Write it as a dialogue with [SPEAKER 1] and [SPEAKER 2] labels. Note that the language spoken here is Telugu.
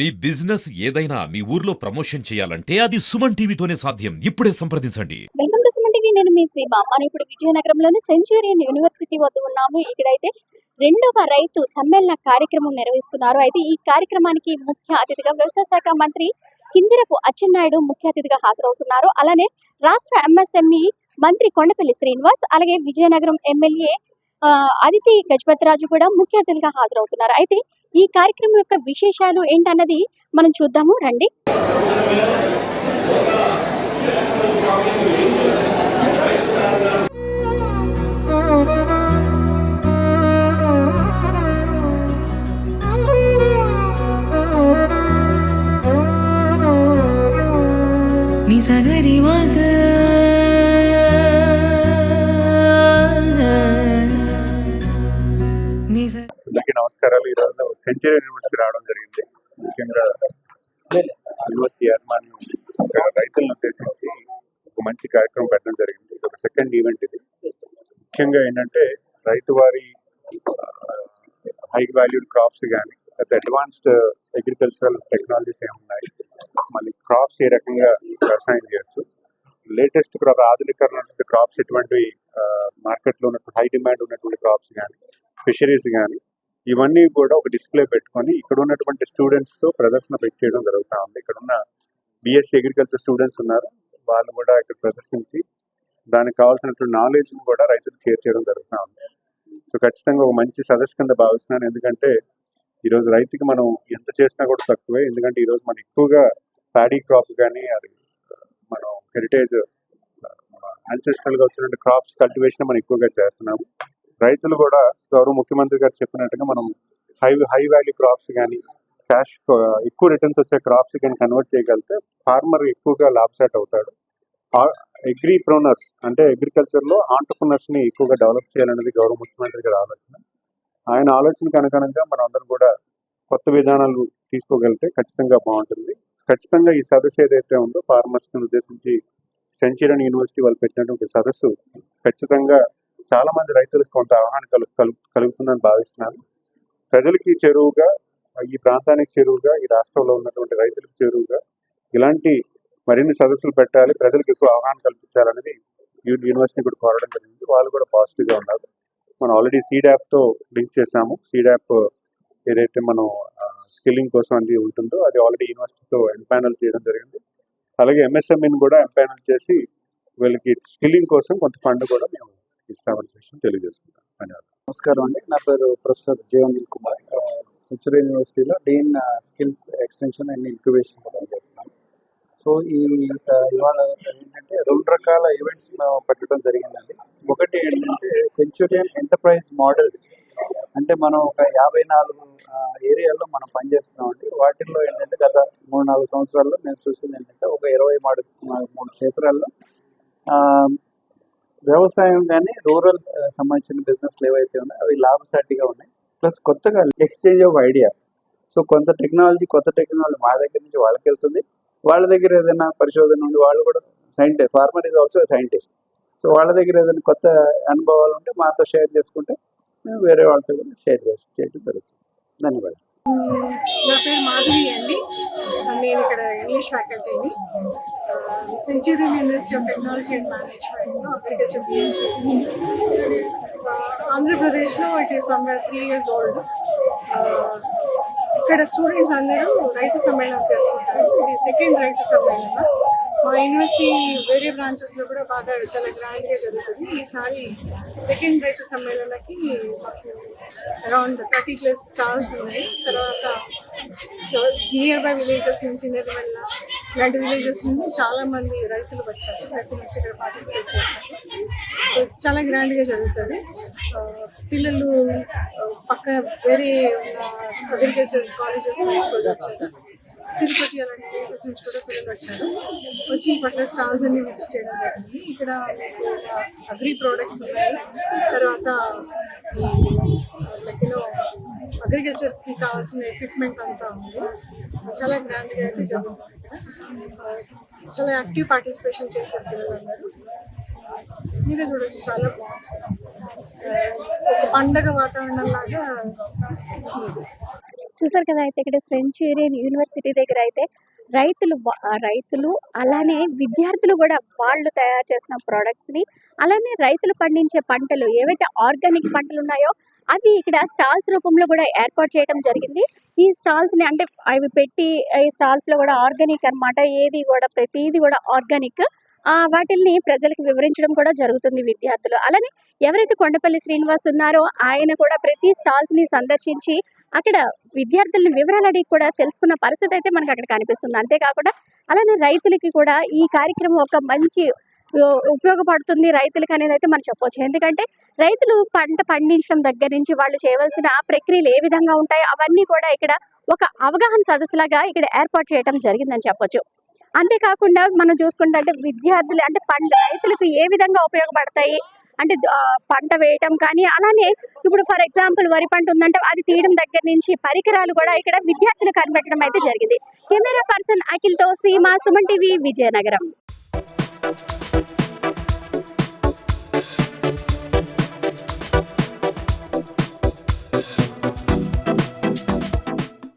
[SPEAKER 1] మీ బిజినెస్ ఏదైనా మీ ఊర్లో ప్రమోషన్ చేయాలంటే అది సుమన్ టీవీతోనే సాధ్యం. ఇప్పుడే సంప్రదించండి.
[SPEAKER 2] Welcome to Suman TV. నేను మీ సీమ. మనం ఇప్పుడు విజయనగరంలోని సెంచూరియన్ యూనివర్సిటీ వద్ద ఉన్నాము. ఇక్కడైతే రెండవ రైతు సమ్మేళన కార్యక్రమం నిర్వహిస్తున్నారు. అయితే ఈ కార్యక్రమానికి ముఖ్య అతిథిగా వ్యవసాయ శాఖ మంత్రి కింజరపు అచ్చెన్నాయుడు ముఖ్య అతిథిగా హాజరవుతున్నారు. అలానే రాష్ట్ర ఎంఎస్ఎంఈ మంత్రి కొండపల్లి శ్రీనివాస్, అలాగే విజయనగరం ఎమ్మెల్యే అదితి గజపతిరాజు కూడా ముఖ్య అతిథిగా హాజరవుతున్నారు. అయితే ఈ కార్యక్రమం యొక్క విశేషాలు ఏంటన్నది మనం చూద్దాము రండి.
[SPEAKER 3] అందరికీ నమస్కారాలు. ఈరోజు సెంచూరియన్ యూనివర్సిటీ రావడం జరిగింది. ముఖ్యంగా యూనివర్సిటీ యాజమాన్యం రైతులను ఉద్దేశించి ఒక మంచి కార్యక్రమం పెట్టడం జరిగింది. ఇది ఒక సెకండ్ ఈవెంట్. ఇది ముఖ్యంగా ఏంటంటే రైతు వారి హై వాల్యూడ్ క్రాప్స్ కానీ లేకపోతే అడ్వాన్స్డ్ అగ్రికల్చరల్ టెక్నాలజీస్ ఏమున్నాయి, మళ్ళీ క్రాప్స్ ఏ రకంగా వ్యవసాయం చేయొచ్చు, లేటెస్ట్ క్రాప్ ఆధునికరణ క్రాప్స్ ఎటువంటివి మార్కెట్లో ఉన్నటువంటి హై డిమాండ్ ఉన్నటువంటి క్రాప్స్ కానీ ఫిషరీస్ కానీ ఇవన్నీ కూడా ఒక డిస్ప్లే పెట్టుకొని ఇక్కడ ఉన్నటువంటి స్టూడెంట్స్తో ప్రదర్శన పెట్టేయడం జరుగుతూ ఉంది. ఇక్కడ ఉన్న బిఎస్సీ అగ్రికల్చర్ స్టూడెంట్స్ ఉన్నారు, వాళ్ళు కూడా ఇక్కడ ప్రదర్శించి దానికి కావాల్సినటువంటి నాలెడ్జ్ని కూడా రైతులకు షేర్ చేయడం జరుగుతూ ఉంది. సో ఖచ్చితంగా ఒక మంచి సదస్సు కింద భావిస్తున్నాను. ఎందుకంటే ఈరోజు రైతుకి మనం ఎంత చేసినా కూడా తక్కువే. ఎందుకంటే ఈరోజు మనం ఎక్కువగా ప్యాడీ క్రాప్ కానీ అది మనం హెరిటేజ్ యాన్సెస్ట్రల్గా వచ్చినటువంటి క్రాప్స్ కల్టివేషన్ మనం ఎక్కువగా చేస్తున్నాము. రైతులు కూడా గౌరవ ముఖ్యమంత్రి గారు చెప్పినట్టుగా మనం హై వాల్యూ క్రాప్స్ కానీ క్యాష్ ఎక్కువ రిటర్న్స్ వచ్చే క్రాప్స్ కానీ కన్వర్ట్ చేయగలిగితే ఫార్మర్ ఎక్కువగా లాభసాట్ అవుతాడు. అగ్రిప్రోనర్స్ అంటే అగ్రికల్చర్లో ఆంటర్ప్రనర్స్ని ఎక్కువగా డెవలప్ చేయాలనేది గౌరవ ముఖ్యమంత్రి గారి ఆలోచన. ఆయన ఆలోచనకు అనుగుణంగా మనం అందరం కూడా కొత్త విధానాలు తీసుకోగలిగితే ఖచ్చితంగా బాగుంటుంది. ఖచ్చితంగా ఈ సదస్సు ఏదైతే ఉందో ఫార్మర్స్ని ఉద్దేశించి సెంచూరియన్ యూనివర్సిటీ వాళ్ళు పెట్టినటువంటి సదస్సు ఖచ్చితంగా చాలా మంది రైతులకు కొంత అవగాహన కలుగుతుందని భావిస్తున్నాను. ప్రజలకి చేరువుగా, ఈ ప్రాంతానికి చేరువుగా, ఈ రాష్ట్రంలో ఉన్నటువంటి రైతులకు చేరువుగా ఇలాంటి మరిన్ని సదస్సులు పెట్టాలి, ప్రజలకు ఎక్కువ అవగాహన కల్పించాలనేది యూనివర్సిటీ కూడా కోరడం జరిగింది. వాళ్ళు కూడా పాజిటివ్గా ఉన్నారు. మనం ఆల్రెడీ సీడ్ యాప్తో లింక్ చేసాము. సీడ్ యాప్ ఏదైతే మనం స్కిల్లింగ్ కోసం అది ఉంటుందో అది ఆల్రెడీ యూనివర్సిటీతో ఎంపానల్ చేయడం జరిగింది. అలాగే ఎంఎస్ఎంఈని కూడా ఎంపానల్ చేసి వీళ్ళకి స్కిల్లింగ్ కోసం కొంత ఫండ్ కూడా మేము ఇస్తామని విషయం తెలియజేసుకుంటాం. ధన్యవాదాలు.
[SPEAKER 4] నమస్కారం అండి. నా పేరు professor J Anil Kumar. Centurion యూనివర్సిటీలో dean skills extension and incubation పనిచేస్తున్నాను. సో ఇవాళ ఏంటంటే 2 రకాల ఈవెంట్స్ పెట్టడం జరిగిందండి. ఒకటి ఏంటంటే సెంచూరియన్ ఎంటర్ప్రైజ్ మోడల్స్, అంటే మనం ఒక 54 ఏరియాల్లో మనం పనిచేస్తున్నామండి. వాటిల్లో ఏంటంటే గత 3-4 సంవత్సరాల్లో నేను చూసింది ఏంటంటే ఒక 23 క్షేత్రాల్లో వ్యవసాయం కానీ రూరల్ సంబంధించిన బిజినెస్లు ఏవైతే ఉన్నాయో అవి లాభసాటిగా ఉన్నాయి. ప్లస్ కొత్తగా ఎక్స్చేంజ్ ఆఫ్ ఐడియాస్. సో కొత్త టెక్నాలజీ మా దగ్గర నుంచి వాళ్ళకి వెళ్తుంది. వాళ్ళ దగ్గర ఏదైనా పరిశోధన ఉండి వాళ్ళు కూడా scientist, farmer is also scientist. So వాళ్ళ దగ్గర ఏదైనా కొత్త అనుభవాలు ఉంటే మాతో షేర్ చేసుకుంటే మేము వేరే వాళ్ళతో కూడా షేర్ చేయడం జరుగుతుంది. ధన్యవాదాలు.
[SPEAKER 5] నా పేరు మాధవి అండి. నేను ఇక్కడ ఇంగ్లీష్ ఫ్యాకల్టీని. Centurion University of Technology and మేనేజ్మెంట్లో అగ్రికల్చర్ బిఎస్సీ. ఆంధ్రప్రదేశ్లో it is somewhere 3 years old. ఇక్కడ స్టూడెంట్స్ అందరూ రైతు సమ్మేళనం చేసుకుంటారు. ఇది సెకండ్ రైతు సమ్మేళనం. మా యూనివర్సిటీ వేరే బ్రాంచెస్లో కూడా బాగా చాలా గ్రాండ్గా జరుగుతుంది. ఈసారి సెకండ్ రైతు సమ్మేళనకి మాకు అరౌండ్ 30+ స్టాల్స్ ఉన్నాయి. తర్వాత నియర్ బై విలేజెస్ నుంచి నిర్మల్ల ఇలాంటి విలేజెస్ నుంచి చాలామంది రైతులు వచ్చారు. రైతులు వచ్చి ఇక్కడ పార్టిసిపేట్ చేశారు. సో చాలా గ్రాండ్గా జరుగుతుంది. పిల్లలు పక్క వేరే అగ్రికల్చర్ కాలేజెస్ నుంచి కూడా వచ్చారు. తిరుపతి అలాంటి ప్లేసెస్ నుంచి కూడా పిల్లలు వచ్చారు. వచ్చి పట్ల స్టాల్స్ అన్ని విజిట్ చేయడం జరిగింది. ఇక్కడ అగ్రి ప్రోడక్ట్స్ ఉన్నాయి. తర్వాత అగ్రికల్చర్కి కావాల్సిన ఎక్విప్మెంట్ అంతా ఉంది. చాలా గ్రాండ్గా అయితే జరుగుతుంది. ఇక్కడ చాలా యాక్టివ్ పార్టిసిపేషన్ చేశారు పిల్లలందరూ. మీరే చూడొచ్చు, చాలా బాగుంది. ఒక పండగ వాతావరణం లాగా
[SPEAKER 2] చూసారు కదా అయితే ఇక్కడ సెంచురియన్ యూనివర్సిటీ దగ్గర అయితే రైతులు అలానే విద్యార్థులు కూడా వాళ్ళు తయారు చేసిన ప్రొడక్ట్స్ ని అలానే రైతులు పండించే పంటలు ఏవైతే ఆర్గానిక్ పంటలు ఉన్నాయో అవి ఇక్కడ స్టాల్స్ రూపంలో కూడా ఏర్పాటు చేయడం జరిగింది. ఈ స్టాల్స్ ని అంటే అవి పెట్టి ఈ స్టాల్స్ లో కూడా ఆర్గానిక్ అన్నమాట. ఏది కూడా ప్రతిదీ కూడా ఆర్గానిక్. వాటిల్ని ప్రజలకు వివరించడం కూడా జరుగుతుంది విద్యార్థులు. అలానే ఎవరైతే కొండపల్లి శ్రీనివాస్ ఉన్నారో ఆయన కూడా ప్రతి స్టాల్స్ ని సందర్శించి అక్కడ విద్యార్థులని వివరాలు అడిగి కూడా తెలుసుకున్న పరిస్థితి అయితే మనకు అక్కడ కనిపిస్తుంది. అంతేకాకుండా అలానే రైతులకి కూడా ఈ కార్యక్రమం ఒక మంచి ఉపయోగపడుతుంది రైతులకు అనేది అయితే మనం చెప్పొచ్చు. ఎందుకంటే రైతులు పంట పండించడం దగ్గర నుంచి వాళ్ళు చేయవలసిన ప్రక్రియలు ఏ విధంగా ఉంటాయో అవన్నీ కూడా ఇక్కడ ఒక అవగాహన సదస్సులాగా ఇక్కడ ఏర్పాటు చేయడం జరిగిందని చెప్పొచ్చు. అంతేకాకుండా మనం చూసుకుంటే అంటే విద్యార్థులు అంటే రైతులకు ఏ విధంగా ఉపయోగపడతాయి అంటే పంట వేయటం కానీ అలానే ఇప్పుడు ఫర్ ఎగ్జాంపుల్ వరి పంట ఉందంటే అది తీయడం దగ్గర నుంచి పరికరాలు కూడా ఇక్కడ విద్యార్థులు కనిపెట్టడం అయితే జరిగింది. కెమెరా పర్సన్ అఖిల్తో సీమా, సుమన్ టీవీ, విజయనగరం.